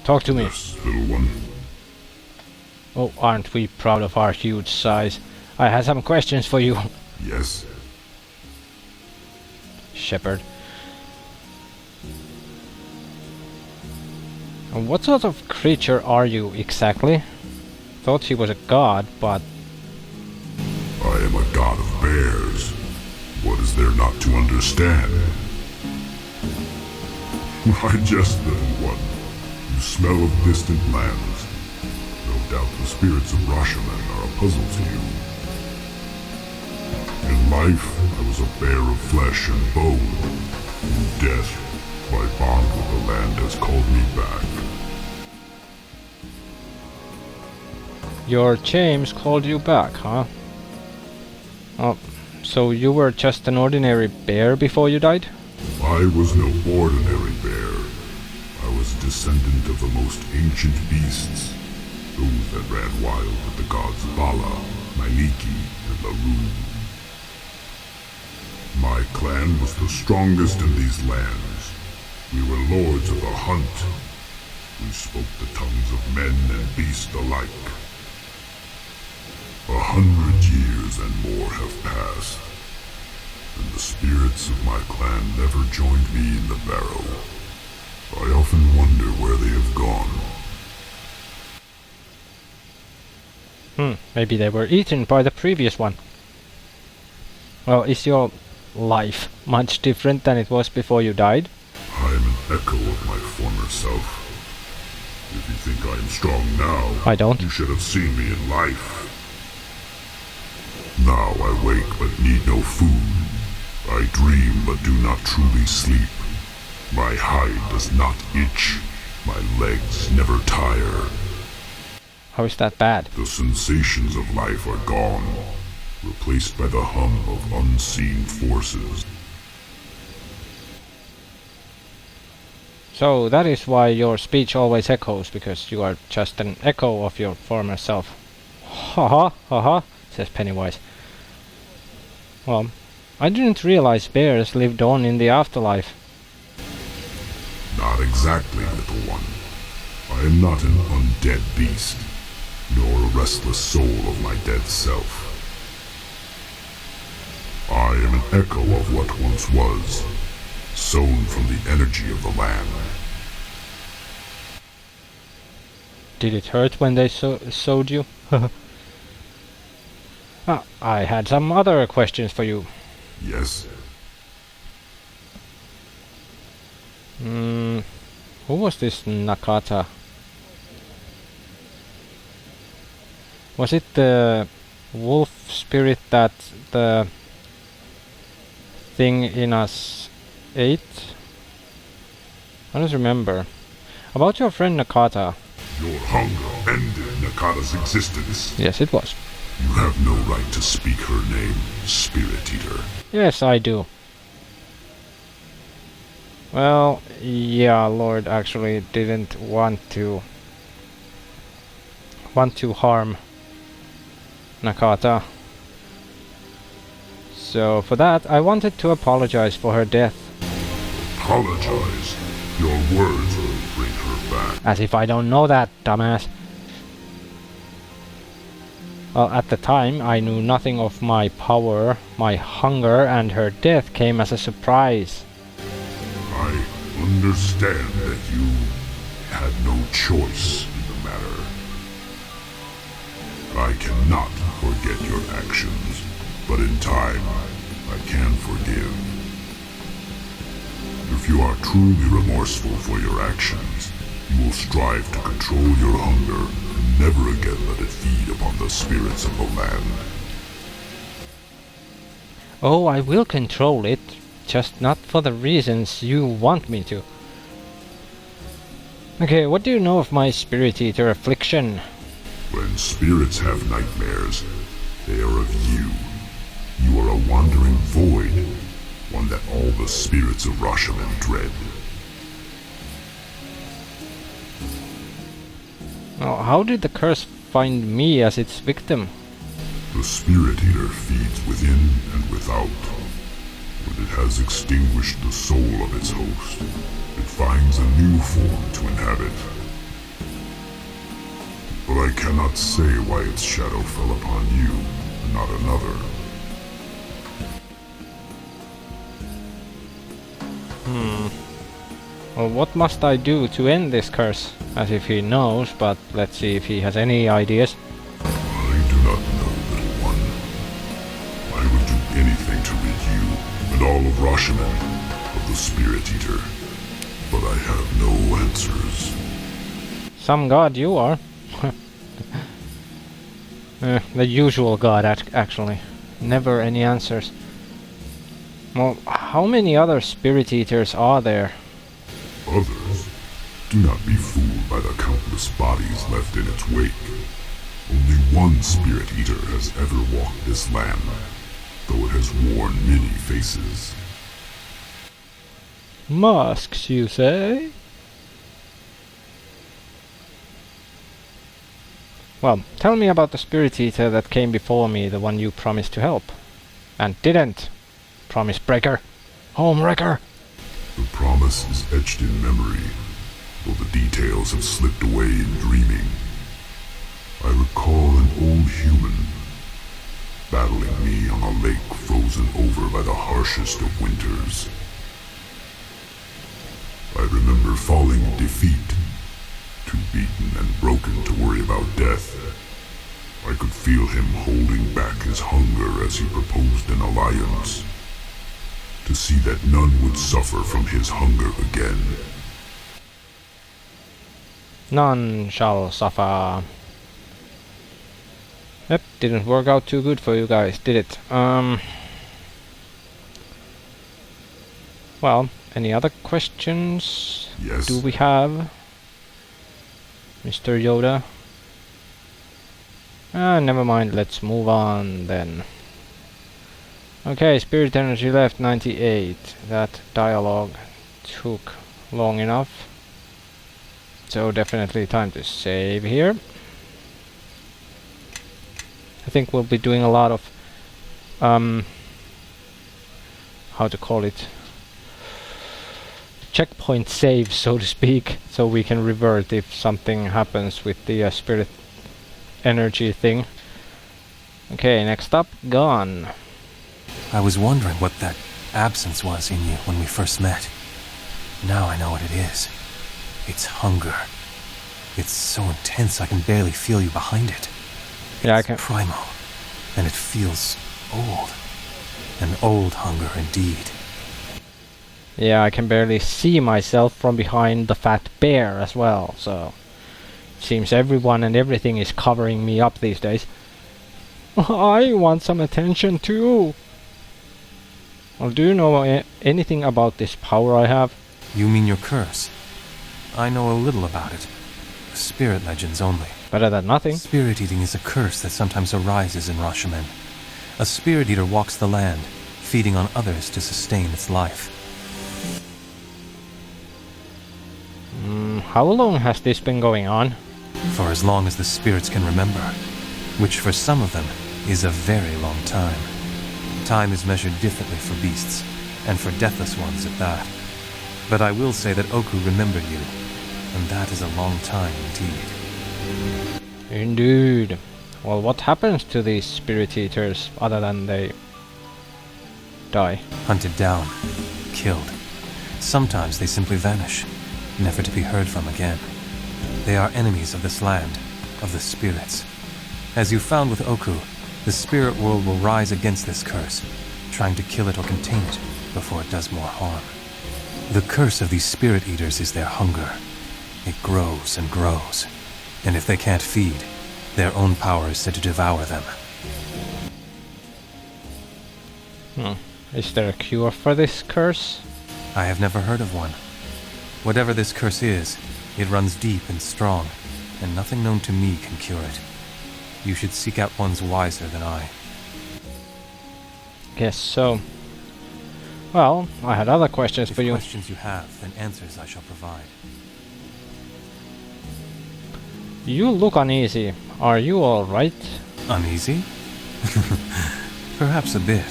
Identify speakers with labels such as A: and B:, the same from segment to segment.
A: Talk to me.
B: Yes, little one.
A: Oh, aren't we proud of our huge size? I had some questions for you.
B: Yes.
A: Shepherd. And what sort of creature are you exactly? Thought he was a god, but...
B: I am a god of bears. What is there not to understand? Why, just little one. You smell of distant lands. No doubt the spirits of Rashomon are a puzzle to you. In life, I was a bear of flesh and bone. In death, my bond with the land has called me back.
A: Your James called you back, huh? Oh, so you were just an ordinary bear before you died?
B: I was no ordinary bear. I was a descendant of the most ancient beasts, those that ran wild with the gods Vala, Mainiki, and Laru. My clan was the strongest in these lands. We were lords of the hunt. We spoke the tongues of men and beast alike. 100 years and more have passed, and the spirits of my clan never joined me in the barrow. I often wonder where they have gone.
A: Maybe they were eaten by the previous one. Well, is your life much different than it was before you died?
B: I am an echo of my former self. If you think I am strong now,
A: I don't.
B: You should have seen me in life. Now I wake but need no food. I dream but do not truly sleep. My hide does not itch. My legs never tire.
A: How is that bad?
B: The sensations of life are gone, replaced by the hum of unseen forces.
A: So that is why your speech always echoes, because you are just an echo of your former self. Ha ha, says Pennywise. Well, I didn't realize bears lived on in the afterlife.
B: Not exactly, little one. I am not an undead beast, nor a restless soul of my dead self. I am an echo of what once was, sown from the energy of the land.
A: Did it hurt when they sowed you? I had some other questions for you.
B: Yes?
A: Who was this Nakata? Was it the wolf spirit that the thing in us ate? I don't remember. About your friend Nakata.
B: Your hunger ended Nakata's existence.
A: Yes, it was.
B: You have no right to speak her name, Spirit Eater.
A: Yes, I do. Well, yeah, Lord actually didn't want to harm Nakata. So for that, I wanted to apologize for her death.
B: Apologize? Your words will bring her back.
A: As if I don't know that, dumbass. Well, at the time, I knew nothing of my power. My hunger and her death came as a surprise.
B: I understand that you had no choice in the matter. I cannot forget your actions, but in time, I can forgive. If you are truly remorseful for your actions, you will strive to control your hunger and never again let it feed upon the spirits of the land.
A: Oh, I will control it, just not for the reasons you want me to. Okay, what do you know of my Spirit Eater affliction?
B: When spirits have nightmares, they are of you. You are a wandering void, one that all the spirits of Rashomon dread.
A: Oh, how did the curse find me as its victim?
B: The Spirit Eater feeds within and without. When it has extinguished the soul of its host, it finds a new form to inhabit. cannot say why its shadow fell upon you, and not another.
A: Well, what must I do to end this curse? As if he knows, but let's see if he has any ideas.
B: I do not know, little one. I would do anything to rid you and all of Rashomon of the Spirit Eater, but I have no answers.
A: Some god you are. The usual god, actually. Never any answers. Well, how many other Spirit Eaters are there?
B: Others? Do not be fooled by the countless bodies left in its wake. Only one Spirit Eater has ever walked this land, though it has worn many faces.
A: Masks, you say? Well, tell me about the Spirit Eater that came before me, the one you promised to help. And didn't. Promise breaker. Home wrecker.
B: The promise is etched in memory, though the details have slipped away in dreaming. I recall an old human battling me on a lake frozen over by the harshest of winters. I remember falling in defeat, too beaten and broken to worry about death. I could feel him holding back his hunger as he proposed an alliance, to see that none would suffer from his hunger again.
A: None shall suffer. Yep, didn't work out too good for you guys, did it? Well, any other questions?
B: Yes.
A: Do we have? Mr. Yoda? Never mind, let's move on then. Okay, spirit energy left 98. That dialogue took long enough. So definitely time to save here. I think we'll be doing a lot of how to call it, checkpoint saves, so to speak, so we can revert if something happens with the spirit energy thing. Okay, next up, Gann.
C: I was wondering what that absence was in you when we first met. Now I know what it is. It's hunger. It's so intense I can barely feel you behind it.
A: Yeah, I
C: It's
A: can.
C: primal, and it feels old. An old hunger indeed.
A: Yeah, I can barely see myself from behind the fat bear as well, so it seems everyone and everything is covering me up these days. I want some attention too. Well, do you know anything about this power I have?
C: You mean your curse? I know a little about it. Spirit legends only.
A: Better than nothing.
C: Spirit eating is a curse that sometimes arises in Rashomon. A spirit eater walks the land, feeding on others to sustain its life.
A: How long has this been going on?
C: For as long as the spirits can remember, which for some of them is a very long time. Time is measured differently for beasts, and for deathless ones at that. But I will say that Okku remembered you, and that is a long time indeed.
A: Indeed. Well, what happens to these spirit eaters other than they die?
C: Hunted down, killed. Sometimes they simply vanish, never to be heard from again. They are enemies of this land, of the spirits. As you found with Okku, the spirit world will rise against this curse, trying to kill it or contain it before it does more harm. The curse of these spirit eaters is their hunger. It grows and grows, and if they can't feed, their own power is said to devour them.
A: Is there a cure for this curse?
C: I have never heard of one. Whatever this curse is, it runs deep and strong, and nothing known to me can cure it. You should seek out ones wiser than I.
A: Guess so. Well, I had other questions
C: If
A: for you.
C: questions you have, then answers I shall provide.
A: You look uneasy. Are you alright?
C: Uneasy? Perhaps a bit.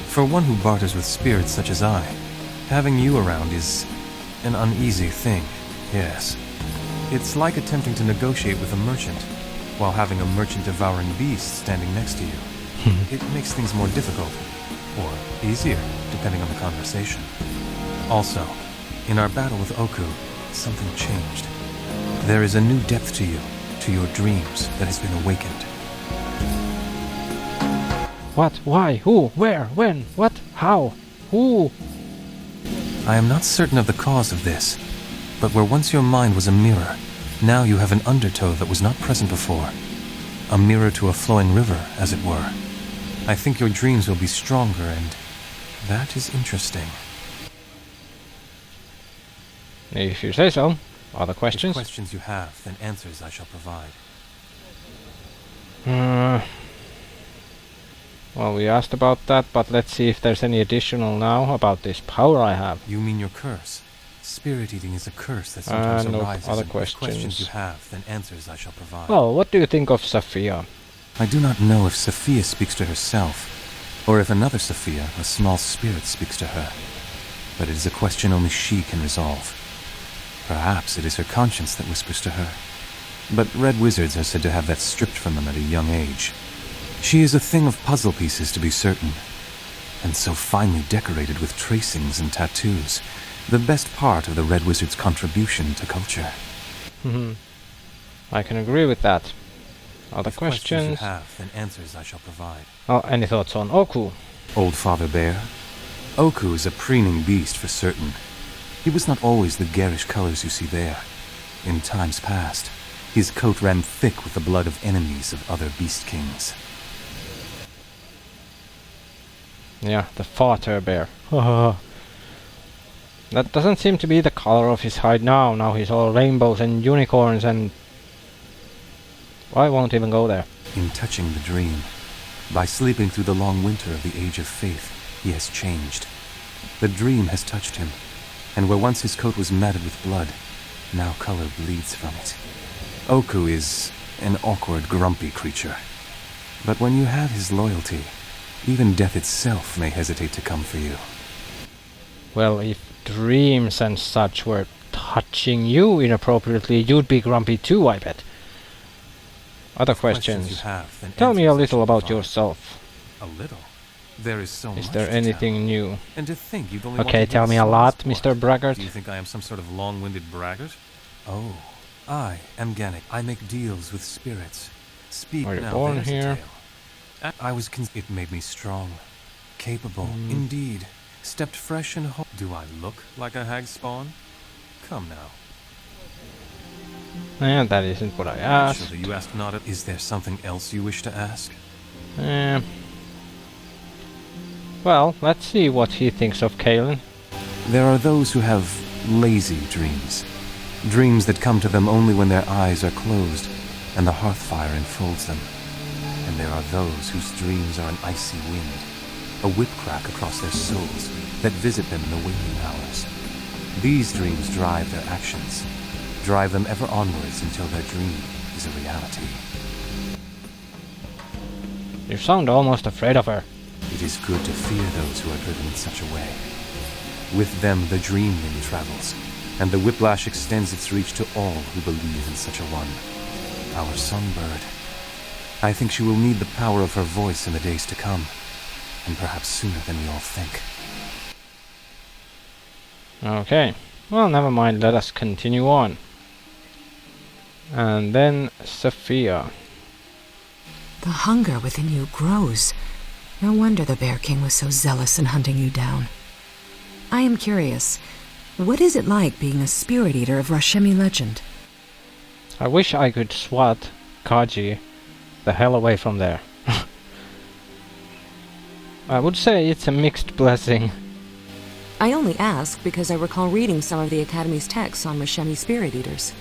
C: For one who barters with spirits such as I, having you around is an uneasy thing, yes. It's like attempting to negotiate with a merchant. while having a merchant-devouring beast standing next to you. It makes things more difficult, or easier, depending on the conversation. Also, in our battle with Okku, something changed. There is a new depth to you, to your dreams, that has been awakened.
A: What? Why? Who? Where? When? What? How? Who?
C: I am not certain of the cause of this, but where once your mind was a mirror, now you have an undertow that was not present before. A mirror to a flowing river, as it were. I think your dreams will be stronger, and that is interesting.
A: If you say so. Other
C: If
A: questions?
C: questions you have, then answers I shall provide.
A: Well, we asked about that, but let's see if there's any additional now about this power I have.
C: You mean your curse? Spirit eating is a curse that sometimes
A: no
C: arises.
A: other
C: and if
A: questions.
C: questions you have, then answers I shall provide.
A: Well, what do you think of Safiya?
C: I do not know if Safiya speaks to herself, or if another Safiya, a small spirit, speaks to her. But it is a question only she can resolve. Perhaps it is her conscience that whispers to her. But red wizards are said to have that stripped from them at a young age. She is a thing of puzzle pieces, to be certain, and so finely decorated with tracings and tattoos, the best part of the red wizard's contribution to culture.
A: I can agree with that. Other
C: If questions you
A: questions?
C: have, then answers I shall provide.
A: Oh, any thoughts on Okku?
C: Old Father Bear? Okku is a preening beast for certain. He was not always the garish colors you see there. In times past, his coat ran thick with the blood of enemies of other beast kings.
A: Yeah, the Father Bear. That doesn't seem to be the color of his hide now. Now he's all rainbows and unicorns and... I won't even go there.
C: In touching the dream, by sleeping through the long winter of the Age of Faith, he has changed. The dream has touched him, and where once his coat was matted with blood, now color bleeds from it. Okku is an awkward, grumpy creature. But when you have his loyalty, even death itself may hesitate to come for you.
A: Well, if dreams and such were touching you inappropriately, you'd be grumpy too, I bet. Other questions?
C: You have, then
A: Tell me a
C: answers I
A: little
C: shall
A: about
C: provide.
A: yourself.
C: A little? There is so much
A: Is there
C: to
A: anything
C: tell.
A: new?
C: And to think you'd only want
A: Okay,
C: to
A: tell
C: hear
A: me
C: the
A: a lot,
C: smallest
A: Mr.
C: part.
A: Braggart.
C: Do you think I am some sort of long-winded braggart? Oh, I am Gann. I make deals with spirits. Speak
A: Were you
C: now,
A: born
C: there's a
A: here?
C: tale. I was it made me strong. Capable, indeed. Stepped fresh and whole. Do I look like a hag spawn? Come now.
A: And that isn't what I asked.
C: Actually, you asked not. Is there something else you wish to ask?
A: Well, let's see what he thinks of Kalen.
C: There are those who have lazy dreams. Dreams that come to them only when their eyes are closed and the hearth fire enfolds them. And there are those whose dreams are an icy wind, a whip crack across their souls that visit them in the waking hours. These dreams drive their actions, drive them ever onwards until their dream is a reality.
A: You sound almost afraid of her.
C: It is good to fear those who are driven in such a way. With them the dream wind travels, and the whiplash extends its reach to all who believe in such a one. Our songbird. I think she will need the power of her voice in the days to come, and perhaps sooner than we all think.
A: Okay. Well, never mind. Let us continue on. And then Safiya.
D: The hunger within you grows. No wonder the Bear King was so zealous in hunting you down. I am curious, what is it like being a spirit eater of Rashemi legend?
A: I wish I could swat Kaji the hell away from there. I would say it's a mixed blessing.
D: I only ask because I recall reading some of the Academy's texts on Rashemi spirit eaters.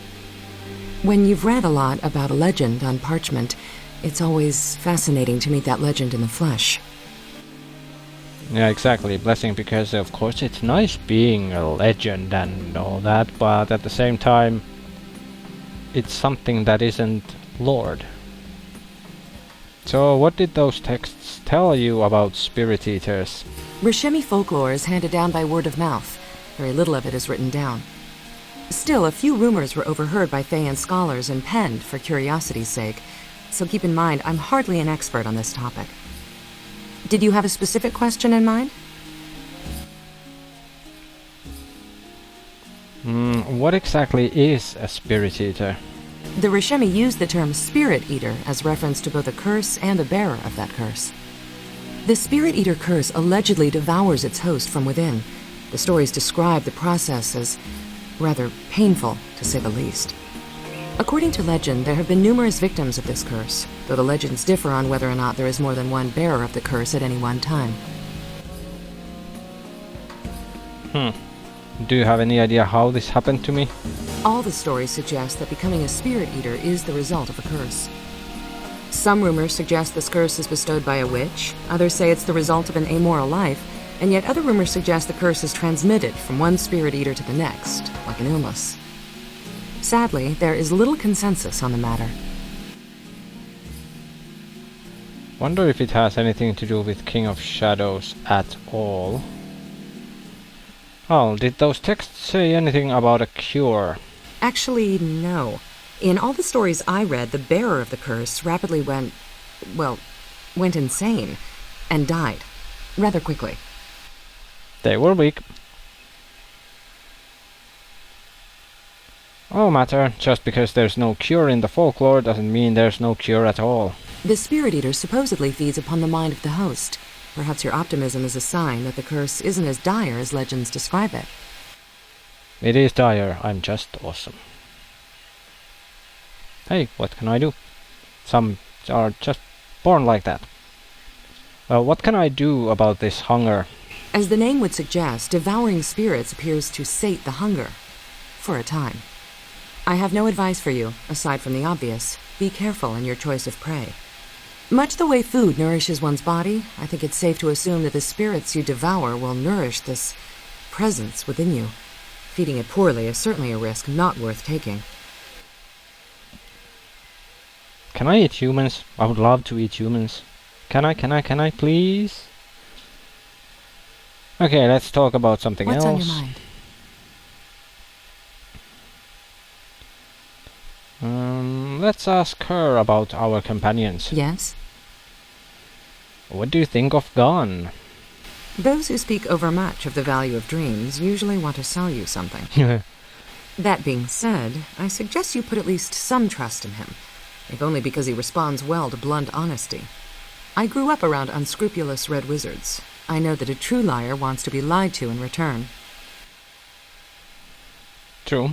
D: When you've read a lot about a legend on parchment, it's always fascinating to meet that legend in the flesh.
A: Yeah, exactly. Blessing because, of course, it's nice being a legend and all that, but at the same time, it's something that isn't Lord. So, what did those texts tell you about spirit eaters?
D: Rashemi folklore is handed down by word of mouth. Very little of it is written down. Still, a few rumors were overheard by Thayan scholars and penned for curiosity's sake, so keep in mind I'm hardly an expert on this topic. Did you have a specific question in mind?
A: What exactly is a spirit eater?
D: The Rishemi used the term spirit eater as reference to both a curse and a bearer of that curse. The spirit eater curse allegedly devours its host from within. The stories describe the process as rather painful, to say the least. According to legend, there have been numerous victims of this curse, though the legends differ on whether or not there is more than one bearer of the curse at any one time.
A: Do you have any idea how this happened to me?
D: All the stories suggest that becoming a spirit eater is the result of a curse. Some rumors suggest this curse is bestowed by a witch, others say it's the result of an amoral life, and yet other rumors suggest the curse is transmitted from one spirit eater to the next, like an illness. Sadly, there is little consensus on the matter.
A: Wonder if it has anything to do with King of Shadows at all. Oh, did those texts say anything about a cure?
D: Actually, no. In all the stories I read, the bearer of the curse rapidly went insane and died rather quickly.
A: They were weak. No matter, just because there's no cure in the folklore doesn't mean there's no cure at all.
D: The spirit eater supposedly feeds upon the mind of the host. Perhaps your optimism is a sign that the curse isn't as dire as legends describe it.
A: It is dire, I'm just awesome. Hey, what can I do? Some are just born like that. What can I do about this hunger?
D: As the name would suggest, devouring spirits appears to sate the hunger. For a time. I have no advice for you, aside from the obvious. Be careful in your choice of prey. Much the way food nourishes one's body, I think it's safe to assume that the spirits you devour will nourish this presence within you. Feeding it poorly is certainly a risk not worth taking.
A: Can I eat humans? I would love to eat humans. Can I, please? Okay, let's talk about something else.
D: What's on your mind?
A: Let's ask her about our companions.
D: Yes?
A: What do you think of Gann?
D: Those who speak overmuch of the value of dreams usually want to sell you something. That being said, I suggest you put at least some trust in him, if only because he responds well to blunt honesty. I grew up around unscrupulous red wizards. I know that a true liar wants to be lied to in return.
A: True.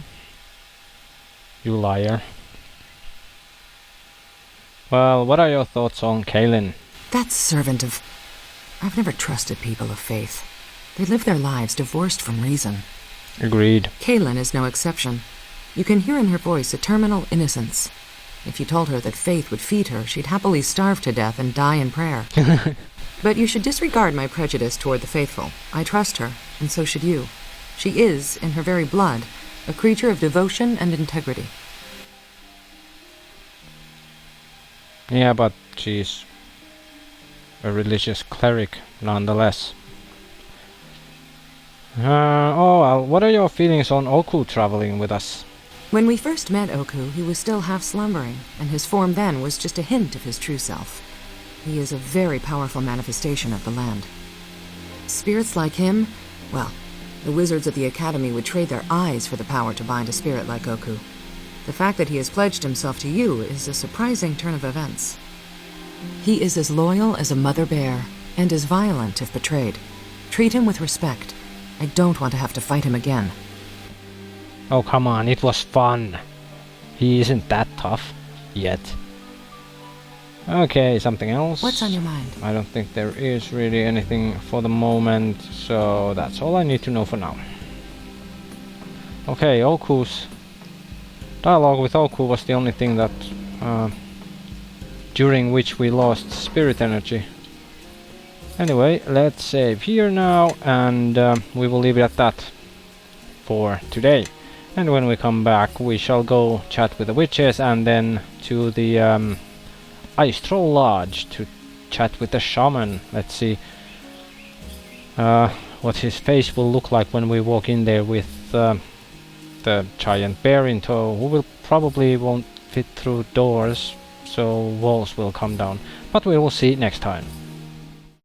A: You liar. Well, what are your thoughts on Kaelin?
D: That servant of... I've never trusted people of faith. They live their lives divorced from reason.
A: Agreed.
D: Kaelin is no exception. You can hear in her voice a terminal innocence. If you told her that faith would feed her, she'd happily starve to death and die in prayer. But you should disregard my prejudice toward the faithful. I trust her, and so should you. She is, in her very blood, a creature of devotion and integrity.
A: Yeah, but she's a religious cleric, nonetheless. What are your feelings on Okku traveling with us?
D: When we first met Okku, he was still half slumbering, and his form then was just a hint of his true self. He is a very powerful manifestation of the land. Spirits like him, well, the wizards of the Academy would trade their eyes for the power to bind a spirit like Okku. The fact that he has pledged himself to you is a surprising turn of events. He is as loyal as a mother bear, and as violent if betrayed. Treat him with respect. I don't want to have to fight him again.
A: Oh, come on, it was fun. He isn't that tough. Yet. Okay, something else.
D: What's on your mind?
A: I don't think there is really anything for the moment, so that's all I need to know for now. Okay, Okku's dialogue with Okku was the only thing that during which we lost spirit energy. Anyway, let's save here now, and we will leave it at that for today. And when we come back, we shall go chat with the witches, and then to the Ice Troll Lodge to chat with the shaman. Let's see what his face will look like when we walk in there with the giant bear in tow, who will probably won't fit through doors, so walls will come down. But we will see next time.